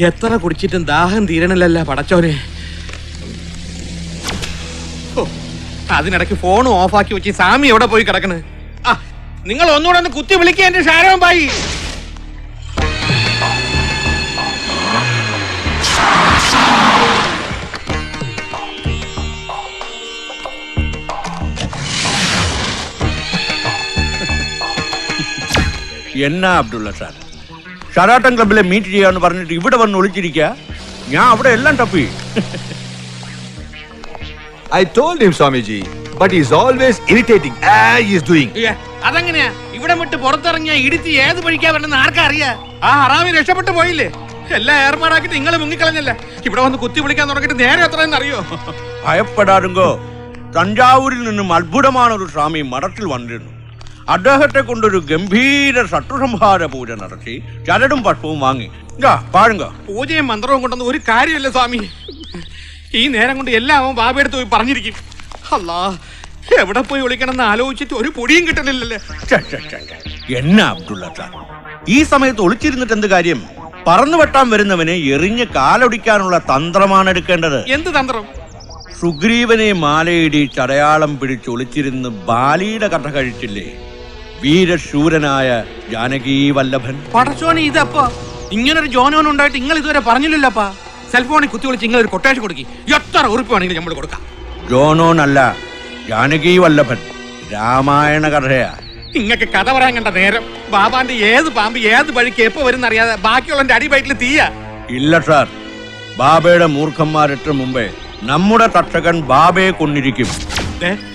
എത്ര കുടിച്ചിട്ടും ദാഹം തീരണല്ല പടച്ചോനെ. അതിനിടയ്ക്ക് ഫോൺ ഓഫാക്കി വെച്ച് സാമി എവിടെ പോയി കിടക്കണ്? ആ, നിങ്ങൾ ഒന്നുകൂടെ ഒന്ന് കുത്തി വിളിക്കുക എന്റെ ഷാരോൻ ബായി. എന്നാ അബ്ദുള്ള സാർ, ഷറാട്ടൻ ക്ലബിലെ മീറ്റ് ചെയ്യാന്ന് പറഞ്ഞിട്ട് ഇവിടെ വന്ന് ഒളിച്ചിരിക്കുക. ഞാൻ അവിടെ എല്ലാം തപ്പി. I told him, Swamiji, but he's always irritating. He's doing. അതെങ്ങനെയാ? ഇവിടെ വിട്ട് പുറത്തിറങ്ങിയ ഇടിച്ച് ഏത് പഴിക്കാ വരണമെന്ന് ആർക്കാ അറിയാ? ആ ഹറാമി രക്ഷപ്പെട്ടു പോയില്ലേ? എല്ലാം ഏർപ്പാടാക്കിട്ട് നിങ്ങൾ മുങ്ങിക്കളഞ്ഞല്ല. ഇവിടെ വന്ന് കുത്തി വിളിക്കാൻ തുടങ്ങിയിട്ട് നേരെ എത്രയെന്ന് അറിയോ? ഭയപ്പെടാറുങ്കോ, തഞ്ചാവൂരിൽ നിന്നും അത്ഭുതമാണ് ഒരു സ്വാമി മഠത്തിൽ വന്നിരുന്നു. അദ്ദേഹത്തെ കൊണ്ടൊരു ഗംഭീര ശത്രുസംഹാര പൂജ നടത്തി ചരടും പട്ടവും വാങ്ങി. പാഴുങ്ക. പൂജയും മന്ത്രവും കൊണ്ടൊന്നും ഒരു കാര്യമില്ല സ്വാമി. ഈ നേരം കൊണ്ട് എല്ലാം ബാബയെടുത്ത് പോയി പറഞ്ഞിരിക്കും. അല്ലാ, എവിടെ പോയി വിളിക്കണമെന്ന് ആലോചിച്ചിട്ട് ഒരു പൊടിയും കിട്ടണില്ലല്ലേ. എന്നാ അബ്ദുള്ള സാർ, ഈ സമയത്ത് ഒളിച്ചിരുന്നിട്ട് എന്ത് കാര്യം? പറന്നു വെട്ടാൻ വരുന്നവനെ എറിഞ്ഞ് കാലൊടിക്കാനുള്ള തന്ത്രമാണ് എടുക്കേണ്ടത്. എന്ത് തന്ത്രം? സുഗ്രീവനെ മാലയിടി ചടയാളം പിടിച്ചൊളിച്ചിരുന്ന് ബാലിയുടെ കഥ കഴിച്ചില്ലേ വീരശൂരനായ ജാനകി വല്ലഭൻ? പടച്ചോനെ, ഇതപ്പോ ഇങ്ങനൊരു ജോനോൻ ഉണ്ടായിട്ട് നിങ്ങൾ ഇതുവരെ പറഞ്ഞില്ലല്ലോപ്പാ. സെൽഫോണിൽ കുത്തി വിളിച്ച് നിങ്ങൾ ഒരു കൊട്ടേഷൻ കൊടുക്കി. എത്ര ഉറുപ്പാണെങ്കിലും നമ്മൾ കൊടുക്കാം. ജോനോൻ അല്ല, ജാനകി വല്ലഭൻ. രാമായണ കഥയാ. ഇങ്ങക്ക് കഥ പറയാൻ കണ്ട നേരം ബാബാന്റെ ഏത് പാമ്പ് ഏത് വഴിക്ക് എപ്പോ വരുന്ന അറിയാതെ ബാക്കിയുള്ള അടിവയറ്റിൽ തീയ. ഇല്ല സാർ, ബാബയുടെ മൂർഖന്മാരെട്ട് മുമ്പേ നമ്മുടെ തക്ഷകൻ ബാബയെ കൊന്നിരിക്കും.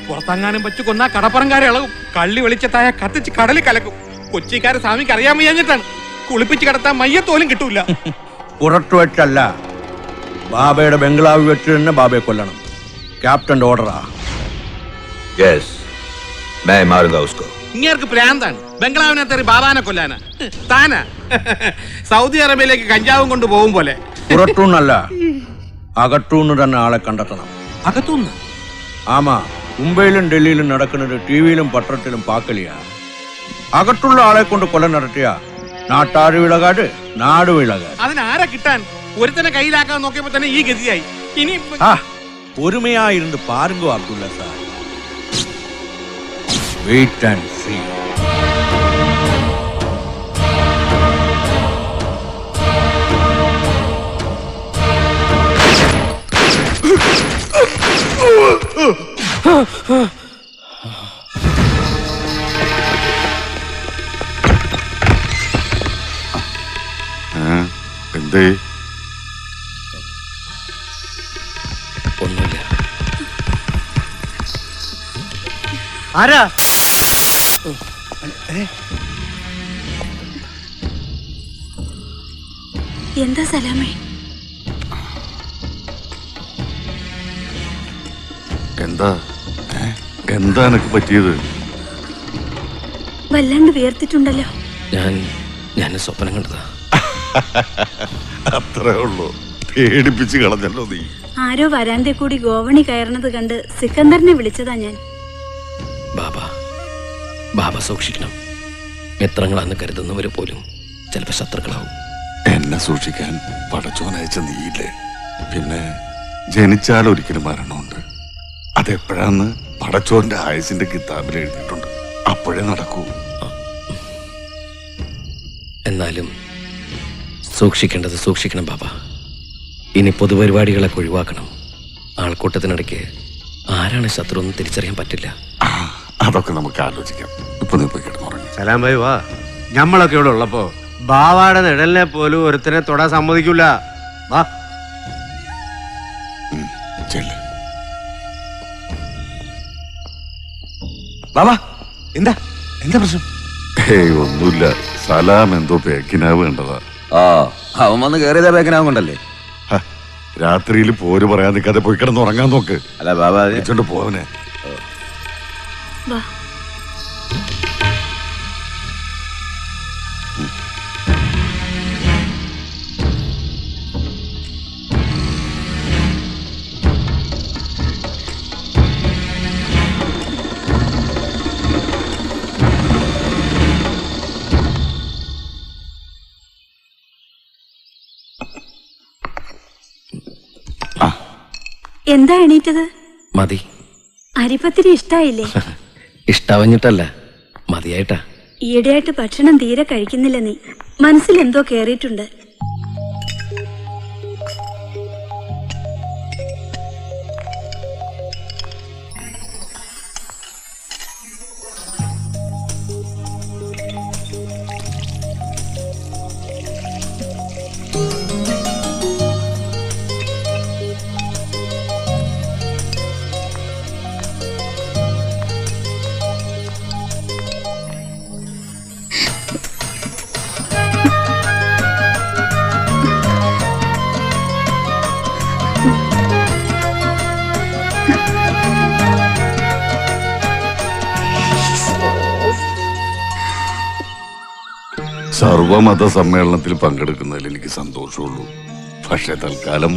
പുറത്തങ്ങാനും വെച്ച് കൊന്നാ കടപ്പുറംകാരെ ഇളകും. കള്ളി വെളിച്ചത്തായ കത്തിച്ച് കടലിൽ കലക്കും. കൊച്ചിക്കാരെ സ്വാമിക്ക് അറിയാൻ വയ്യാഞ്ഞിട്ടാണ്. കുളിപ്പിച്ച് കിടത്താൻ മയ്യത്തോലും കിട്ടൂല. പുറത്തു വെച്ചല്ല, ബാബയുടെ ബംഗ്ലാവിൽ വെച്ച് തന്നെ ബാബയെ കൊല്ലണം. ക്യാപ്റ്റന്റെ ഓർഡറാ. ഇങ്ങേർക്ക് പ്രാന്താണ്. ബംഗ്ലാവിനകത്തേറി ബാബാനെ കൊല്ലാനാ താനാ? സൗദി അറേബ്യയിലേക്ക് കഞ്ചാവും കൊണ്ട് പോകും പോലെ. പുറത്തുനിന്നല്ല, അകത്തുനിന്ന് തന്നെ ആളെ കണ്ടെത്തണം. അകത്തുനിന്ന്? ആമാ, മുംബൈയിലും ഡൽഹിയിലും നടക്കുന്നത് ടിവിയിലും പത്രത്തിലും പാക്കലിയാണ്. അകത്തുള്ള ആളെ കൊണ്ട് കൊല നടത്തിയ നാട്ടാറ് വിളകാട്, നാട് വിളകാട്. അതിനാരെ കിട്ടാൻ? ഒരുത്തനെ കയ്യിലാക്കാൻ നോക്കിയപ്പോ തന്നെ ഈ ഗതിയായി. ഇനി പൊறுமைയായിരുന്നു പാരുങ്കോ Abdullah sir. Wait and see. എന്തേ? ഒന്നുമില്ല. ആരാ? എന്താ സലാമേ? എന്താ എനിക്ക് പറ്റിയത്? വല്ലാണ്ട് വിയർത്തിട്ടുണ്ടല്ലോ. ഞാൻ സ്വപ്നം കണ്ടതാ. അത്രേ ഉള്ളൂ, പേടിപ്പിച്ച് കളഞ്ഞല്ലോ നീ. ആരോ വരാന്തേ കൂടി ഗോവണി കയറുന്നത് കണ്ട് സിക്കന്ദറിനെ വിളിച്ചതാ ഞാൻ. ബാബ സൂക്ഷിക്കണം. മിത്രങ്ങളാന്ന് കരുതുന്നവര് പോലും ചിലപ്പോ ശത്രുക്കളാവും. എന്നെ സൂക്ഷിക്കാൻ പടച്ചോനയച്ച നീയില്ലേ? പിന്നെ ജനിച്ചാൽ ഒരിക്കലും മരണമുണ്ട്. അതെപ്പോഴാന്ന് പടച്ചോന്റെ ആയുസിന്റെ കിതാബിൽ എഴുതിയിട്ടുണ്ട്. അപ്പോഴേ നടക്കൂ. എന്നാലും സൂക്ഷിക്കേണ്ടത് സൂക്ഷിക്കണം ബാബ. ഇനി പൊതുപരിപാടികളൊക്കെ ഒഴിവാക്കണം. ആൾക്കൂട്ടത്തിനിടയ്ക്ക് ആരാണ് ശത്രു എന്ന് തിരിച്ചറിയാൻ പറ്റില്ല. അതൊക്കെ നമുക്ക് ആലോചിക്കാം. ഇപ്പൊ നീ പോയി കിടന്നുറങ്ങി. സലാം ഭായി വാ. ഞമ്മളൊക്കെ ഇവിടെ ഉള്ളപ്പോ ബാവാടെ നിഴലിനെ പോലും ഒരുത്തനെ തൊടാൻ സമ്മതിക്കൂല. വാ. ബാബാ, എന്താ എന്താ പ്രശ്നം? ഒന്നുമില്ല. സലാം എന്തോ പേക്കിനാവ് കണ്ടതാ. അവൻ വന്ന് കയറിയതാ പേക്കിനാവ് കൊണ്ടല്ലേ? രാത്രിയിൽ പോര് പറയാൻ നിൽക്കാതെ പോയി കിടന്ന് ഉറങ്ങാൻ നോക്ക്. അല്ല ബാബാ, വിളിച്ചോണ്ട് പോവനെ. വാ. എന്താ എണീറ്റത്? മതി. അരിപ്പത്തിരി ഇഷ്ടായില്ലേ? ഇഷ്ടാവഞ്ഞിട്ടല്ല, മതിയായിട്ടാ. ഈയിടെയായിട്ട് ഭക്ഷണം തീരെ കഴിക്കുന്നില്ല നീ. മനസ്സിൽ എന്തോ കേറിയിട്ടുണ്ട്. സർവമത സമ്മേളനത്തിൽ പങ്കെടുക്കുന്നതിൽ എനിക്ക് സന്തോഷമുള്ളൂ. പക്ഷെ തൽക്കാലം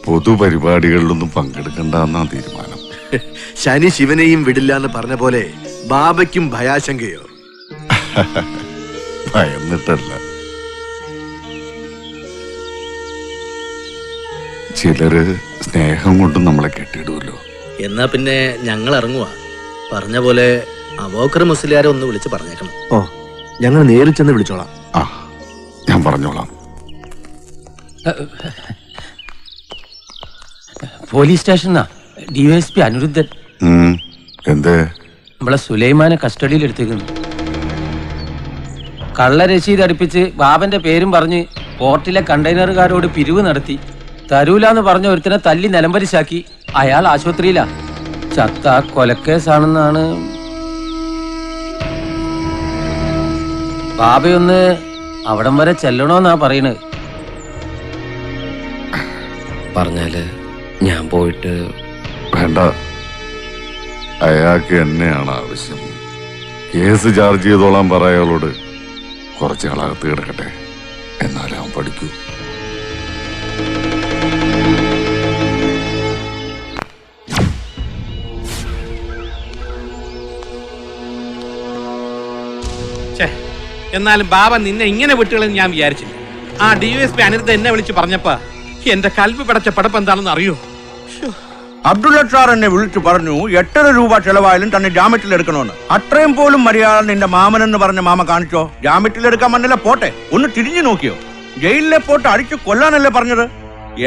പൊതുപരിപാടികളിലൊന്നും പങ്കെടുക്കണ്ടെന്നാ തീരുമാനം. ശനി ശിവനെയും വിടില്ല എന്ന് പറഞ്ഞ പോലെ ബാബയ്ക്കും ഭയാശങ്കയോ? ഭയന്നിട്ടല്ല. ചിലര് സ്നേഹം കൊണ്ട് നമ്മളെ കെട്ടിടുമല്ലോ. എന്നാ പിന്നെ ഞങ്ങൾ ഇറങ്ങുവാ. പറഞ്ഞ പോലെ അബൂബക്കർ മുസ്ലിയാരെ ഒന്ന് വിളിച്ച് പറഞ്ഞേക്കണം. ഓ, ഞങ്ങൾ നേരിൽ ചെന്ന് വിളിച്ചോളാം. ആ, ഞാൻ പറഞ്ഞോളാം. പോലീസ് സ്റ്റേഷനാ DSP അനിരുദ്ധൻ. എന്തേ? നമ്മളെ സുലൈമാനെ കസ്റ്റഡിയിൽ എടുത്തേക്കുന്നു. കള്ള രശീത് അടുപ്പിച്ച് ബാബന്റെ പേരും പറഞ്ഞ് പോർട്ടിലെ കണ്ടെയ്നറുകാരോട് പിരിവ് നടത്തി. തരൂലെന്ന് പറഞ്ഞ ഒരുത്തനെ തല്ലി നിലംപരിശാക്കി. അയാൾ ആശുപത്രിയിലാ. ചത്ത കൊലക്കേസാണെന്നാണ്. ബാബയൊന്ന് അവിടം വരെ ചെല്ലണോന്നാ പറയണത്. പറഞ്ഞാല് ഞാൻ പോയിട്ട്. വേണ്ട, അയാൾക്ക് എന്നെയാണ് ആവശ്യം. കേസ് ചാർജ് ചെയ്തോളാൻ പറ അയാളോട്. കുറച്ച് ആളകത്ത് കിടക്കട്ടെ, എന്നാലും അവൻ പഠിക്കൂ. എന്നാലും ബാബ നിന്നെ ഇങ്ങനെ വിട്ടുകളെന്ന് ഞാൻ വിചാരിച്ചില്ല. ആ DSP അനിരുദ്ധ എന്നെ വിളിച്ച് പറഞ്ഞപ്പോ എന്റെ കൽബ് പിടച്ച പടപ്പ് എന്താണെന്ന് അറിയോ? അബ്ദുള്ള സാർ എന്നെ വിളിച്ചു പറഞ്ഞു 8.5 രൂപ ചെലവായാലും തന്നെ ജാമ്യത്തിൽ എടുക്കണമെന്ന്. അത്രയും പോലും മര്യാദ നിന്റെ മാമനെന്ന് പറഞ്ഞ മാമ കാണിച്ചോ? ജാമ്യത്തിൽ എടുക്കാൻ വന്നില്ല, പോട്ടെ ഒന്ന് തിരിഞ്ഞു നോക്കിയോ? ജയിലിലെ പോട്ട് അടിച്ചു കൊല്ലാനല്ലേ പറഞ്ഞത്?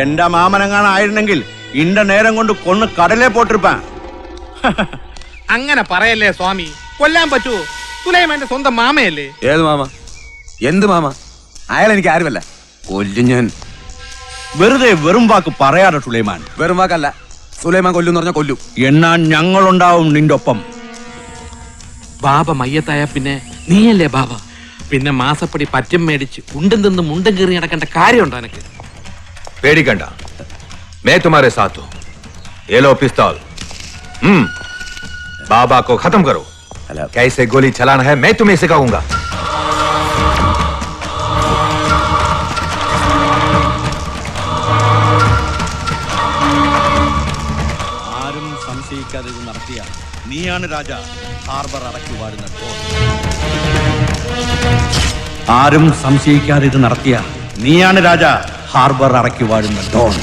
എന്റെ മാമനെങ്ങാനായിരുന്നെങ്കിൽ ഇന്റെ നേരം കൊണ്ട് കൊന്ന് കടലേ പോട്ടിരുപ്പാൻ. അങ്ങനെ പറയല്ലേ സ്വാമി, കൊല്ലാൻ പറ്റുമോ? സുലൈമാന്റെ സ്വന്തം മാമയല്ലേ? ഏത് മാമ? എന്ത് മാമ? അയാൾ എനിക്ക് ആരുമല്ല. കൊല്ലും ഞാൻ. വെറുതെ വെറും വാക്ക് പറയാതെ സുലൈമാൻ. വെറും വാക്കല്ല, സുലൈമാൻ കൊല്ലും പറഞ്ഞ കൊല്ലും. എന്നാ ഞങ്ങളുണ്ടാവും നിന്റെ ഒപ്പം. ബാബ മയ്യത്തായ പിന്നെ നീയല്ലേ ബാബ? പിന്നെ മാസപ്പടി പറ്റം മേടിച്ച് ഉണ്ടും തിന്ന് മുണ്ടും കീറി നടക്കേണ്ട കാര്യമുണ്ടോ എനക്ക്? പേടിക്കണ്ട, मैं तुम्हारे साथ हूं. ये लो पिस्तौल. बाबा को खत्म करो. कैसे गोली चलाना है मैं तुम्हें सिखाऊंगा. ആരും സംശയിക്കാതെ ഇത് നടത്തിയ നീയാണ് രാജ ഹാർബർ അടക്കി വാഴുന്ന ഡോൺ. ആരും സംശയിക്കാതെ ഇത് നടത്തിയ നീയാണ് രാജ ഹാർബർ അടക്കി വാഴുന്ന ഡോൺ.